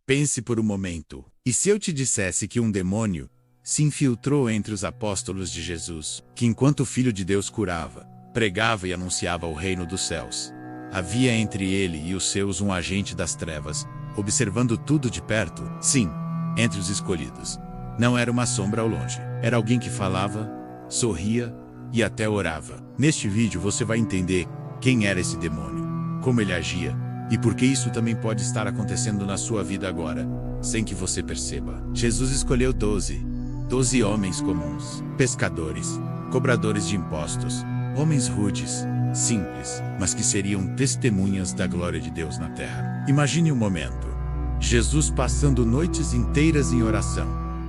Pense por um momento. E se eu te dissesse que um demônio se infiltrou entre os apóstolos de Jesus, que enquanto o Filho de Deus curava, pregava e anunciava o reino dos céus, havia entre ele e os seus um agente das trevas, observando tudo de perto? Sim, entre os escolhidos. Não era uma sombra ao longe. Era alguém que falava, sorria e até orava. Neste vídeo você vai entender quem era esse demônio, como ele agia, e por que isso também pode estar acontecendo na sua vida agora, sem que você perceba. Jesus escolheu 12 homens comuns, pescadores, cobradores de impostos, homens rudes, simples, mas que seriam testemunhas da glória de Deus na terra. Imagine um momento. Jesus passando noites inteiras em oração,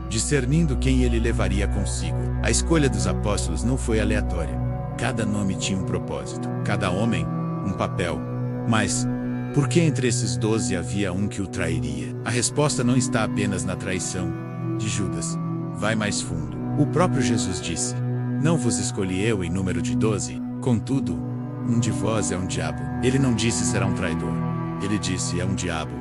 discernindo quem ele levaria consigo. A escolha dos apóstolos não foi aleatória. Cada nome tinha um propósito, cada homem, um papel. Mas, por que entre esses 12 havia um que o trairia? A resposta não está apenas na traição de Judas. Vai mais fundo. O próprio Jesus disse: "Não vos escolhi eu em número de 12, contudo, um de vós é um diabo." Ele não disse será um traidor. Ele disse é um diabo.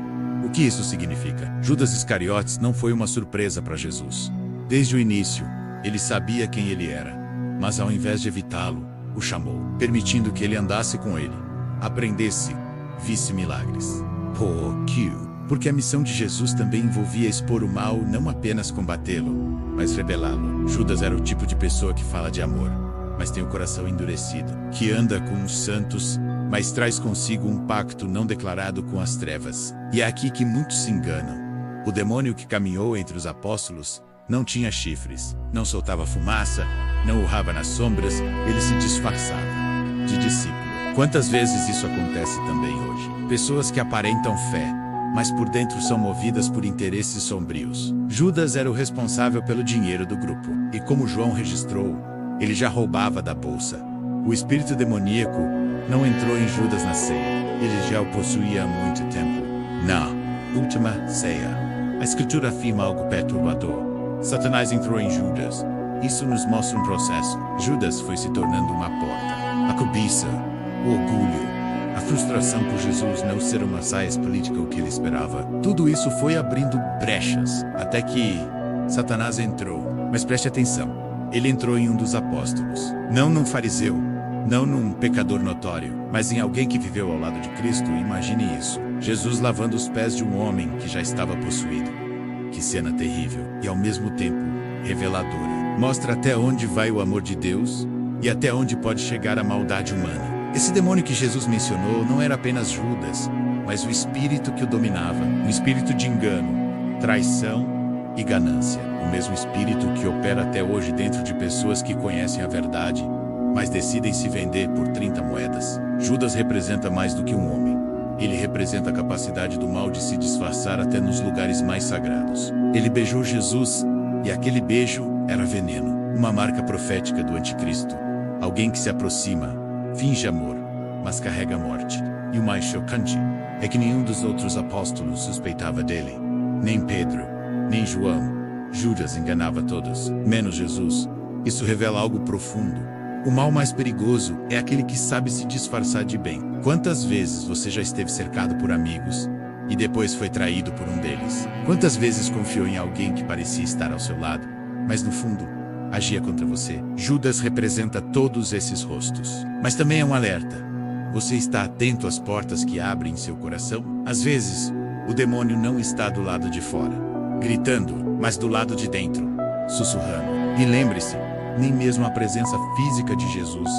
O que isso significa? Judas Iscariotes não foi uma surpresa para Jesus. Desde o início, ele sabia quem ele era, mas ao invés de evitá-lo, o chamou, permitindo que ele andasse com ele, aprendesse, visse milagres. Porque a missão de Jesus também envolvia expor o mal, não apenas combatê-lo, mas rebelá-lo. Judas era o tipo de pessoa que fala de amor, mas tem o coração endurecido, que anda com os santos, mas traz consigo um pacto não declarado com as trevas. E é aqui que muitos se enganam. O demônio que caminhou entre os apóstolos não tinha chifres, não soltava fumaça, não urrava nas sombras, ele se disfarçava de discípulo. Quantas vezes isso acontece também hoje? Pessoas que aparentam fé, mas por dentro são movidas por interesses sombrios. Judas era o responsável pelo dinheiro do grupo, e como João registrou, ele já roubava da bolsa. O espírito demoníaco não entrou em Judas na ceia, ele já o possuía há muito tempo. Na última ceia, a escritura afirma algo perturbador. Satanás entrou em Judas. Isso nos mostra um processo. Judas foi se tornando uma porta. A cobiça, o orgulho, a frustração por Jesus não ser uma saia política o que ele esperava. Tudo isso foi abrindo brechas, até que Satanás entrou. Mas preste atenção, ele entrou em um dos apóstolos. Não num fariseu, não num pecador notório, mas em alguém que viveu ao lado de Cristo. Imagine isso, Jesus lavando os pés de um homem que já estava possuído. Que cena terrível e ao mesmo tempo reveladora. Mostra até onde vai o amor de Deus e até onde pode chegar a maldade humana. Esse demônio que Jesus mencionou não era apenas Judas, mas o espírito que o dominava, um espírito de engano, traição e ganância. O mesmo espírito que opera até hoje dentro de pessoas que conhecem a verdade, mas decidem se vender por 30 moedas. Judas representa mais do que um homem. Ele representa a capacidade do mal de se disfarçar até nos lugares mais sagrados. Ele beijou Jesus, e aquele beijo era veneno, uma marca profética do anticristo. Alguém que se aproxima, finge amor, mas carrega a morte. E o mais chocante é que nenhum dos outros apóstolos suspeitava dele. Nem Pedro, nem João. Judas enganava todos, menos Jesus. Isso revela algo profundo. O mal mais perigoso é aquele que sabe se disfarçar de bem. Quantas vezes você já esteve cercado por amigos e depois foi traído por um deles? Quantas vezes confiou em alguém que parecia estar ao seu lado, mas no fundo agia contra você? Judas representa todos esses rostos. Mas também é um alerta. Você está atento às portas que abrem seu coração? Às vezes, o demônio não está do lado de fora, gritando, mas do lado de dentro, sussurrando. E lembre-se, nem mesmo a presença física de Jesus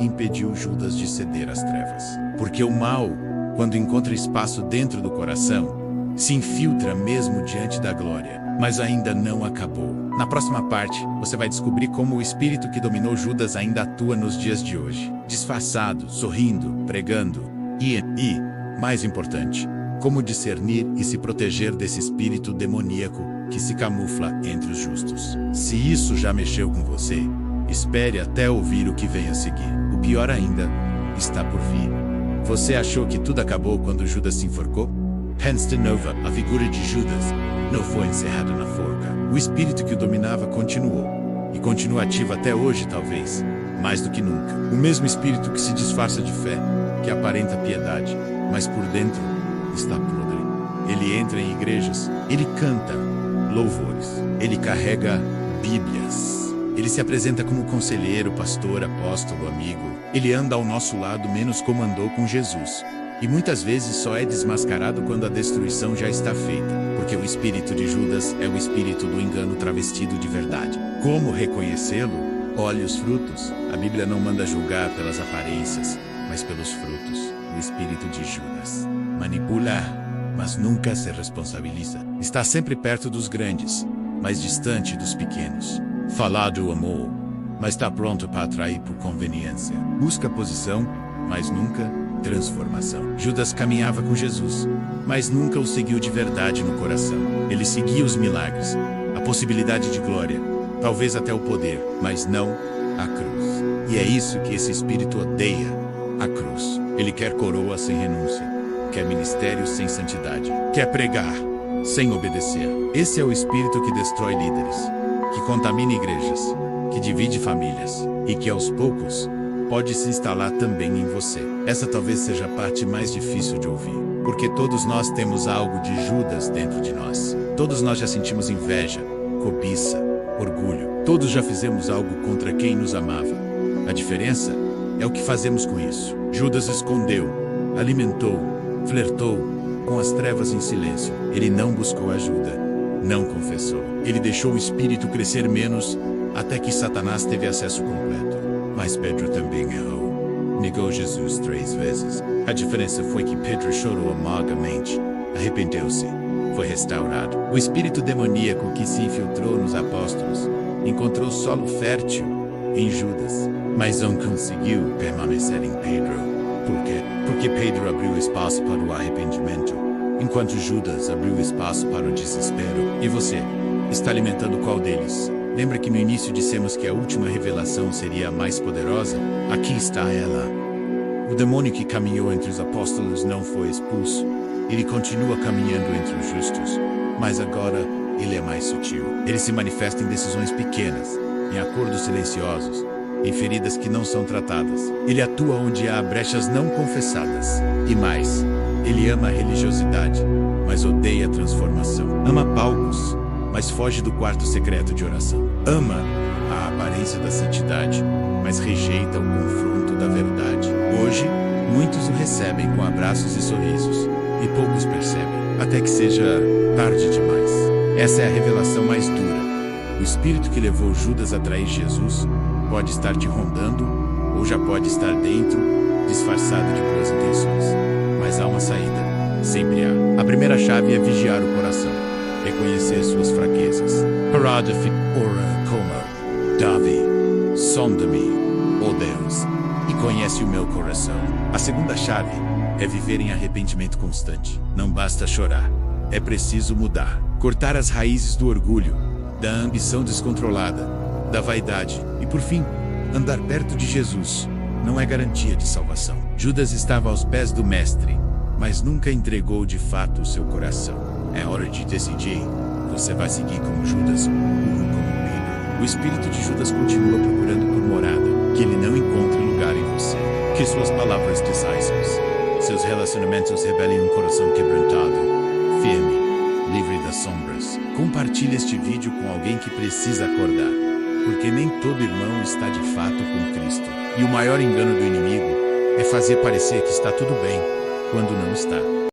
impediu Judas de ceder às trevas. Porque o mal, quando encontra espaço dentro do coração, se infiltra mesmo diante da glória. Mas ainda não acabou. Na próxima parte, você vai descobrir como o espírito que dominou Judas ainda atua nos dias de hoje. Disfarçado, sorrindo, pregando. E, mais importante, como discernir e se proteger desse espírito demoníaco que se camufla entre os justos. Se isso já mexeu com você, espere até ouvir o que vem a seguir. O pior ainda está por vir. Você achou que tudo acabou quando Judas se enforcou? Pense de novo, a figura de Judas não foi encerrada na forca. O espírito que o dominava continuou, e continua ativo até hoje talvez, mais do que nunca. O mesmo espírito que se disfarça de fé, que aparenta piedade, mas por dentro está podre. Ele entra em igrejas, ele canta louvores, ele carrega bíblias, ele se apresenta como conselheiro, pastor, apóstolo, amigo. Ele anda ao nosso lado menos como andou com Jesus. E muitas vezes só é desmascarado quando a destruição já está feita, porque o espírito de Judas é o espírito do engano travestido de verdade. Como reconhecê-lo? Olhe os frutos. A Bíblia não manda julgar pelas aparências, mas pelos frutos. O espírito de Judas manipula, mas nunca se responsabiliza. Está sempre perto dos grandes, mas distante dos pequenos. Fala do amor, mas está pronto para atrair por conveniência. Busca posição, mas nunca transformação. Judas caminhava com Jesus, mas nunca o seguiu de verdade no coração. Ele seguia os milagres, a possibilidade de glória, talvez até o poder, mas não a cruz. E é isso que esse espírito odeia, a cruz. Ele quer coroa sem renúncia, quer ministério sem santidade, quer pregar sem obedecer. Esse é o espírito que destrói líderes, que contamina igrejas, que divide famílias e que aos poucos pode se instalar também em você. Essa talvez seja a parte mais difícil de ouvir, porque todos nós temos algo de Judas dentro de nós. Todos nós já sentimos inveja, cobiça, orgulho. Todos já fizemos algo contra quem nos amava. A diferença é o que fazemos com isso. Judas escondeu, alimentou, flertou com as trevas em silêncio. Ele não buscou ajuda, não confessou. Ele deixou o espírito crescer menos até que Satanás teve acesso completo. Mas Pedro também errou. Negou Jesus 3 vezes. A diferença foi que Pedro chorou amargamente, arrependeu-se, foi restaurado. O espírito demoníaco que se infiltrou nos apóstolos encontrou solo fértil em Judas, mas não conseguiu permanecer em Pedro. Por quê? Porque Pedro abriu espaço para o arrependimento, enquanto Judas abriu espaço para o desespero. E você, está alimentando qual deles? Lembra que no início dissemos que a última revelação seria a mais poderosa? Aqui está ela. O demônio que caminhou entre os apóstolos não foi expulso. Ele continua caminhando entre os justos, mas agora ele é mais sutil. Ele se manifesta em decisões pequenas, em acordos silenciosos, em feridas que não são tratadas. Ele atua onde há brechas não confessadas. E mais, ele ama a religiosidade, mas odeia a transformação. Ama palcos, mas foge do quarto secreto de oração. Ama a aparência da santidade, mas rejeita o confronto da verdade. Hoje, muitos o recebem com abraços e sorrisos, e poucos percebem, até que seja tarde demais. Essa é a revelação mais dura. O espírito que levou Judas a trair Jesus pode estar te rondando, ou já pode estar dentro, disfarçado de boas intenções. Mas há uma saída, sempre há. A primeira chave é vigiar o coração, reconhecer suas fraquezas. Parada ora como Davi, sonda-me, ó Deus, e conhece o meu coração. A segunda chave é viver em arrependimento constante. Não basta chorar, é preciso mudar. Cortar as raízes do orgulho, da ambição descontrolada, da vaidade e, por fim, andar perto de Jesus. Não é garantia de salvação. Judas estava aos pés do Mestre, mas nunca entregou de fato o seu coração. É hora de decidir. Você vai seguir como Judas ou como Pedro. O espírito de Judas continua procurando por morada, que ele não encontre lugar em você. Que suas palavras decisivas, seus relacionamentos revelem um coração quebrantado, firme, livre das sombras. Compartilhe este vídeo com alguém que precisa acordar, porque nem todo irmão está de fato com Cristo. E o maior engano do inimigo é fazer parecer que está tudo bem, quando não está.